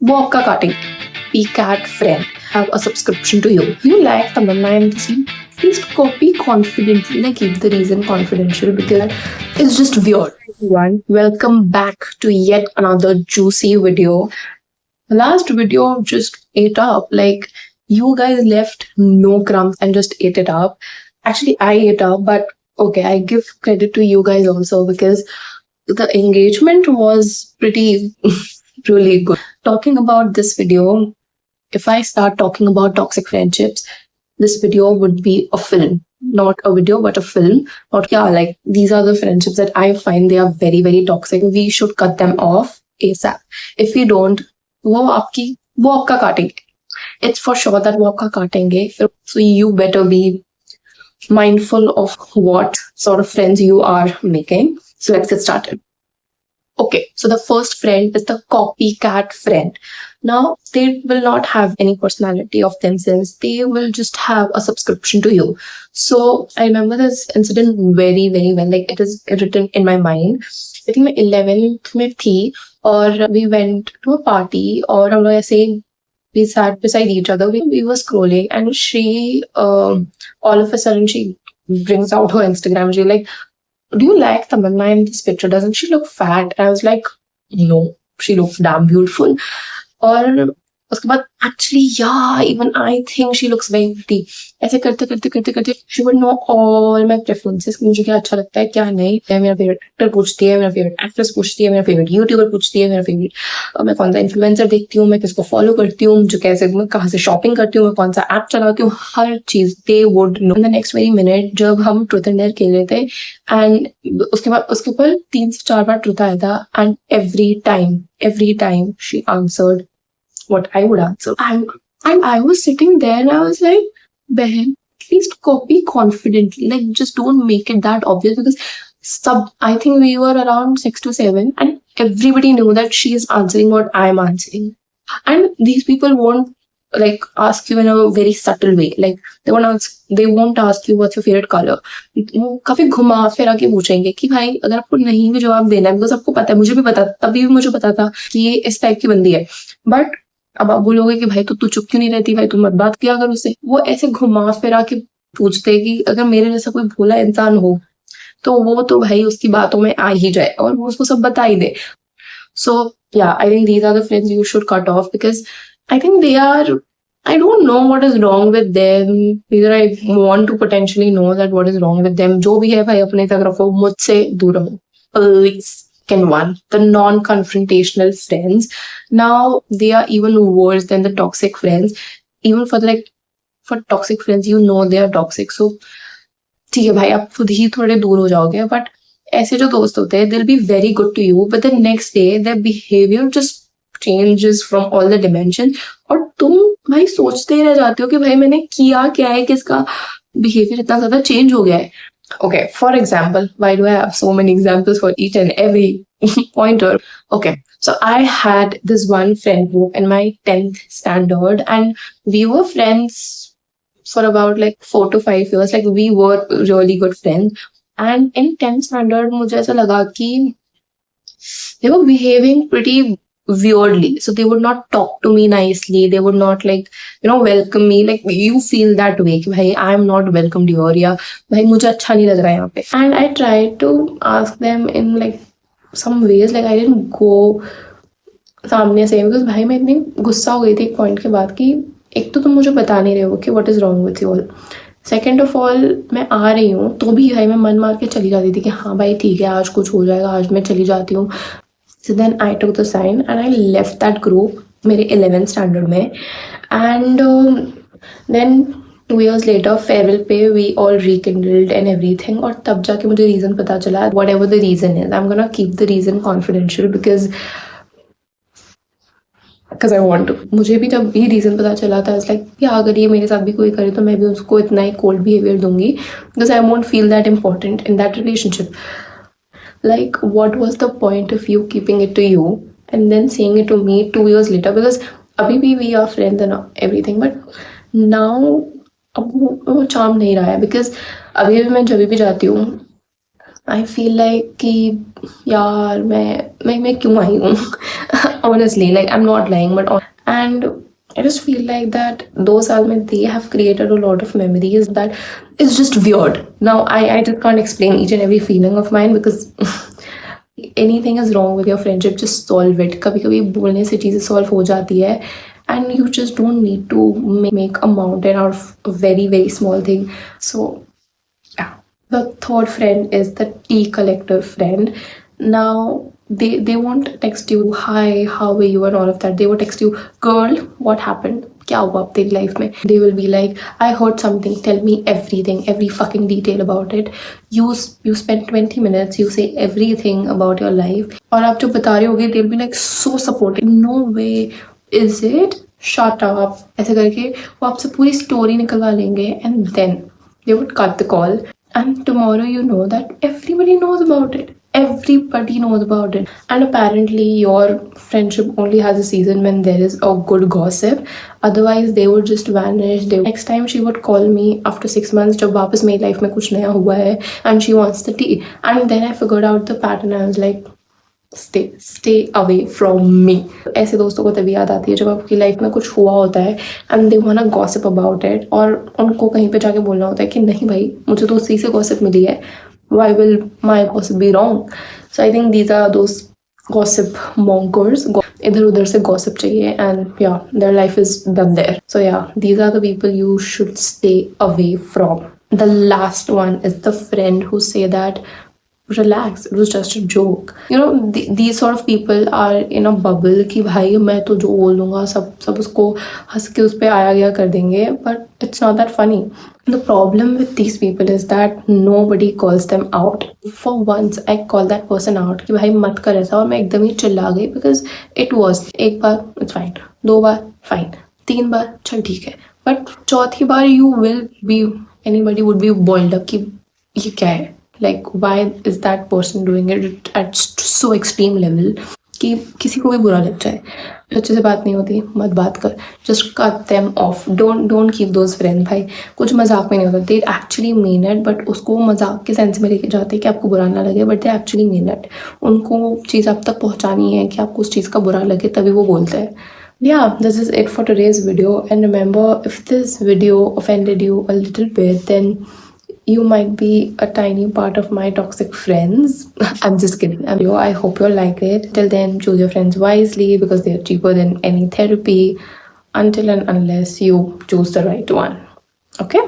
वो आपका काटेंगे. Copycat friend have a subscription to you. You like Tamanna and the scene? Please copy confidently. Like keep the reason confidential because it's just weird. Everyone, welcome back to yet another juicy video. The last video just ate up. Like you guys left no crumbs and just ate it up. Actually, I ate up, but okay, I give credit to you guys also because the engagement was pretty really good. Talking about this video, if I start talking about toxic friendships, this video would be a film. Not a video, but a film. Not yeah, like these are the friendships that I find they are very, very toxic. We should cut them off ASAP. If we don't, वो आपका काटेंगे. It's for sure that वो आपका काटेंगे. So you better be mindful of what sort of friends you are making. So let's get started. Okay, so the first friend is the copycat friend. Now, they will not have any personality of themselves. They will just have a subscription to you. So, I remember this incident very, very well. Like, it is written in my mind. I think मैं 11th में थी और we went to a party और हम लोग ऐसे we sat beside each other. We were scrolling and she, all of a sudden, she brings out her Instagram. She's like, do you like Tamanna in this picture? Doesn't she look fat? And I was like, no, she looks damn beautiful. और उसके बाद actually yeah, even I think she looks very pretty. ऐसे करते करते करते करते she would know all my preferences. मुझे क्या अच्छा लगता है क्या नहीं. मेरा favorite actor पूछती है, मेरा favorite actress पूछती है, मेरा favorite YouTuber पूछती है, मेरा favorite मैं कौन सा influencer देखती हूँ, मैं किसको follow करती हूँ, मुझे कैसे मैं कहाँ से shopping करती हूँ, मैं कौन सा app चलाती हूँ, हर चीज they would know. In the next very minute जब हम truth and dare खेल रहे थे and उसके ऊपर 3 से 4 बार truth आया था and every time she answered what I would answer. And I was sitting there and I was like, Behan, at least copy confidently. Like, just don't make it that obvious because I think we were around 6 to 7 and everybody knew that she is answering what I'm answering. And these people won't like ask you in a very subtle way. Like, they won't ask you what's your favorite color. वो काफी घुमा फिरा के पूछेंगे कि भाई अगर आपको नहीं भी जवाब देना है बिकॉज आपको पता है, मुझे भी पता, तभी भी मुझे पता था कि ये इस टाइप की बंदी है. बट अब आप बोलोगे कि भाई तो तू चुप क्यों नहीं रहती, भाई तू मत बात किया अगर उससे. वो ऐसे घुमा फिरा के पूछते कि अगर मेरे जैसा कोई भोला इंसान हो तो वो तो भाई उसकी बातों में आ ही जाए और वो उसको सब बता ही they. So yeah I think these are the friends you should cut off because I think they are, I don't know what is wrong with them. Either I want to potentially know that what is wrong with them. जो भी है भाई अपने तक रखो, मुझसे दूर रहो. Please. Second one, the non-confrontational friends. Now they are even worse than the toxic friends. Even for toxic friends, you know they are toxic. So ठीक है भाई आप खुद ही थोड़े दूर हो जाओगे. But ऐसे जो दोस्त होते हैं, they'll be very good to you. But the next day, their behavior just changes from all the dimensions. और तुम भाई सोचते ही रह जाते हो कि भाई मैंने किया क्या है कि इसका behavior इतना ज्यादा change हो गया है. Okay, for example, why do I have so many examples for each and every pointer? Okay, so I had this one friend group in my 10th standard and we were friends for about like 4 to 5 years. Like we were really good friends. And in 10th standard, मुझे ऐसा लगा कि they were behaving pretty weirdly. So they would not talk to me nicely. They would not like, welcome me. Like you feel that way कि भाई I am not welcomed here या भाई मुझे अच्छा नहीं लग रहा है यहाँ पे. And I tried to ask them in like some ways. Like I didn't go सामने से because भाई मैं इतनी गुस्सा हो गई थी एक पॉइंट के बाद कि एक तो तुम मुझे बता नहीं रहे हो कि what is wrong with you all. Second of all मैं आ रही हूँ तो भी भाई मैं मन मार के चली जाती थी कि हाँ भाई ठीक है आज कुछ हो जाएगा, आज मैं चली जाती हूँ. So then I took the sign and I left that group मेरे 11th standard में. And then 2 years later farewell पे we all rekindled and everything. और तब जाके मुझे reason पता चला. Whatever the reason is, I'm gonna keep the reason confidential because I want to. मुझे भी जब भी reason पता चला था it's like या अगर ये मेरे साथ भी कोई करे तो मैं भी उसको इतना ही cold behavior दूंगी because I won't feel that important in that relationship. Like, what was the point of you keeping it to you and then saying it to me 2 years later? Because abhi bhi we are friends and everything, but now अब वो charm नहीं रहा है because अभी भी मैं जब भी जाती हूँ I feel like कि यार मैं क्यों आई हूँ honestly, like I'm not lying, but and I just feel like that those albums, they have created a lot of memories that is just weird. Now I just can't explain each and every feeling of mine because anything is wrong with your friendship, just solve it. कभी कभी बोलने से चीजें solve हो जाती है, and you just don't need to make a mountain out of a very very small thing. So yeah. The third friend is the tea collector friend. Now they won't text you hi, how are you, and all of that. They will text you, girl, what happened? क्या हुआ अब तेरी life में? They will be like, I heard something. Tell me everything, every fucking detail about it. You spend 20 minutes. You say everything about your life. और आप जो बता रहे होगे, they'll be like so supportive. No way, is it? Shut up. ऐसे करके वो आपसे पूरी story निकलवा लेंगे, and then they would cut the call. And tomorrow you know that everybody knows about it. Everybody knows about it. And apparently your friendship only has a season when there is a good gossip. Otherwise they would just vanish. Next time she would call me after 6 months जब वापस मेरी life में कुछ नया हुआ है, and she wants the tea. And then I figured out the pattern. I was like, stay away from me. ऐसे दोस्तों को तभी याद आती है जब आपकी लाइफ में कुछ हुआ होता है and they wanna gossip about it, और उनको कहीं पे जाके बोलना होता है कि नहीं भाई, मुझे तो उसी से gossip मिली है, why will my gossip be wrong? So I think these are those gossip mongers. इधर उधर से gossip चाहिए, and yeah, their life is done there. So yeah, these are the people you should stay away from. The last one is the friend who say that relax, it was just a joke. You know, these sort of people are in a bubble कि भाई मैं तो जो बोलूँगा सब उसको हंस के उस पे आया गया कर देंगे, but it's not that funny. The problem with these people is that nobody calls them out. For once I call that person out कि भाई मत कर ऐसा, और मैं एकदम ही चिल्ला गई because it was, एक बार it's fine, 2 बार fine, 3 बार चल ठीक है, but चौथी बार you will be, anybody would be boiled up कि ये क्या है, like why is that person doing it at so extreme level कि किसी को भी बुरा लग जाए. अच्छे से बात नहीं होती, मत बात कर, just cut them off. Don't keep those friends. भाई कुछ मजाक में नहीं होता, they actually mean it, but उसको मजाक के सेंस में लेके जाते हैं कि आपको बुरा ना लगे, but they actually mean it. उनको चीज़ आप तक पहुंचानी है कि आपको उस चीज़ का बुरा लगे, तभी वो बोलते हैं. Yeah, this is it for today's video, and remember, if this video offended you a little bit, then you might be a tiny part of my toxic friends. I'm just kidding. I hope you'll like it. Till then, choose your friends wisely because they're cheaper than any therapy, until and unless you choose the right one. Okay?